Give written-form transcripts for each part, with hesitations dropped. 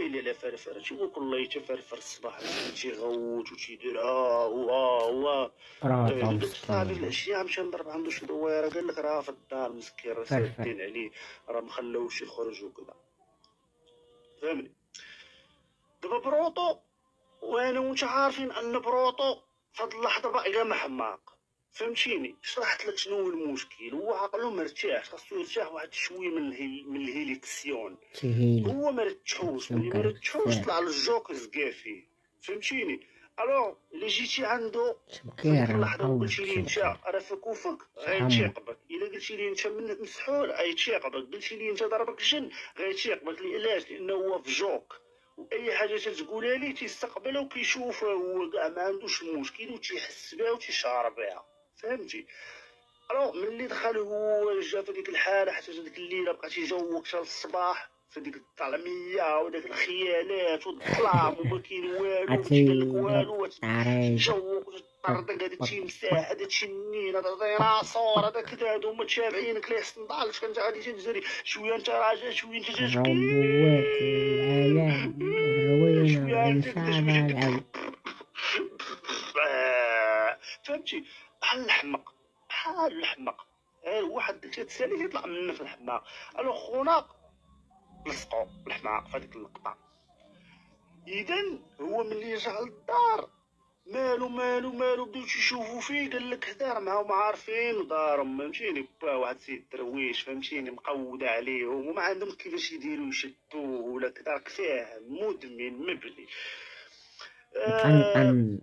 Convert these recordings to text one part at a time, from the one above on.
ويلي على فرفره تيقول كل تيفرفر الصباح مسكين تيغوت وتيدير واه براطة قلت صافي في مسكين العشيه مشى نضرب عنده شي دويره قال لك راه في الدار مسكين راه فرفر. سادين عليه راه مخلوش يخرج وكذا فهمني. دابا بروطو وانا وانت عارفين ان بروطو فهاد اللحظه باقي محماق فهمتيني. شرحت لك شنو هو المشكل. هو عقلو مرتاح خاصو يرتاح واحد شويه من الهيليكسيون. تهيلي هو مرتحوش ملي مرتحوش طلع للجوك زكا فيه فهمتيني. الو الا جيتي عنده في ديك شبكير اللحظه نقود وقلتي لي انت شبكير راه فك وفك شحمو غيتيقبك. الا قلتي لي انت منك مسحول غيتيقبك. قلتي لي انت ضربك جن غيتيقبك. علاش؟ لانه هو في جوك واي حاجه تتقولها ليه تيستقبلها وكيشوفها هو كاع ما عندوش مشكل وتيحس بها وتيشعر بها فهمتي. الو ملي دخل هو جا في ديك الحاله حتى ديك الليله بقى تيجوك حتى للصباح في ديك الطعميه وديك الخيالات والظلام وما كاين والو ما تيبان لك عتيرة والو عريضة تجوك وتطردق. هذا بق تيمساح هذا تنين هذا ديناصور هذا كذا. هادو هما تابعينك ليه صندالك انت غادي تجري شويه انت راجع شويه انت ربوات الآلام الروينة شويه انت كذا شويه انفعال فهمتي. بحال الحمق بحال الحمق. واحد تتسالي يطلع منه في الحماق. الو خونا لصقو الحماق في هذيك اللقطه. اذا هو ملي رجع للدار مالو بداو تيشوفوا فيه قال لك دار معاهم عارفين ودارهم فهمتيني. با واحد السيد درويش فهمتيني مقودة عليهم وما عندهم كيفاش يديروا يشدوه ولا كذا فيه مدمن مبلي. مقنقن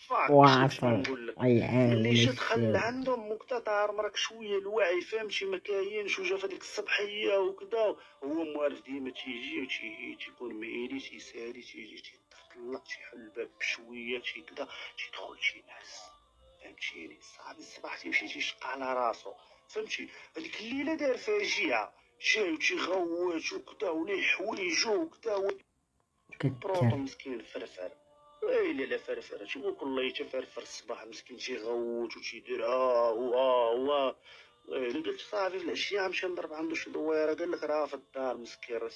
فاك شنو واصل نقول لك. ملي ويعاون جا دخل السير عندهم مقتطع مرك شويه الوعي فهمتي ما كاينش وجا في هذيك الصبحيه وكذا. هو موالف ديما تيجي تيكون مهيلي تيسالي تيجي تيطلق تيحل الباب بشويه كذا تيدخل تينعس فهمتيني. صافي الصباح تيمشي تيشق على راسو فهمتي. هذيك الليله دار فاجعه جاي تيغوت وكذا وليه حوايجو وكذا. بروطو كتر مسكين فرفر ويلي على فرفره تيقول كل تيفرفر الصباح مسكين تيغوت وتيدير واه قلت صافي في العشيه مشى نضرب عنده شي دويره قال لك راه في الدار مسكين راه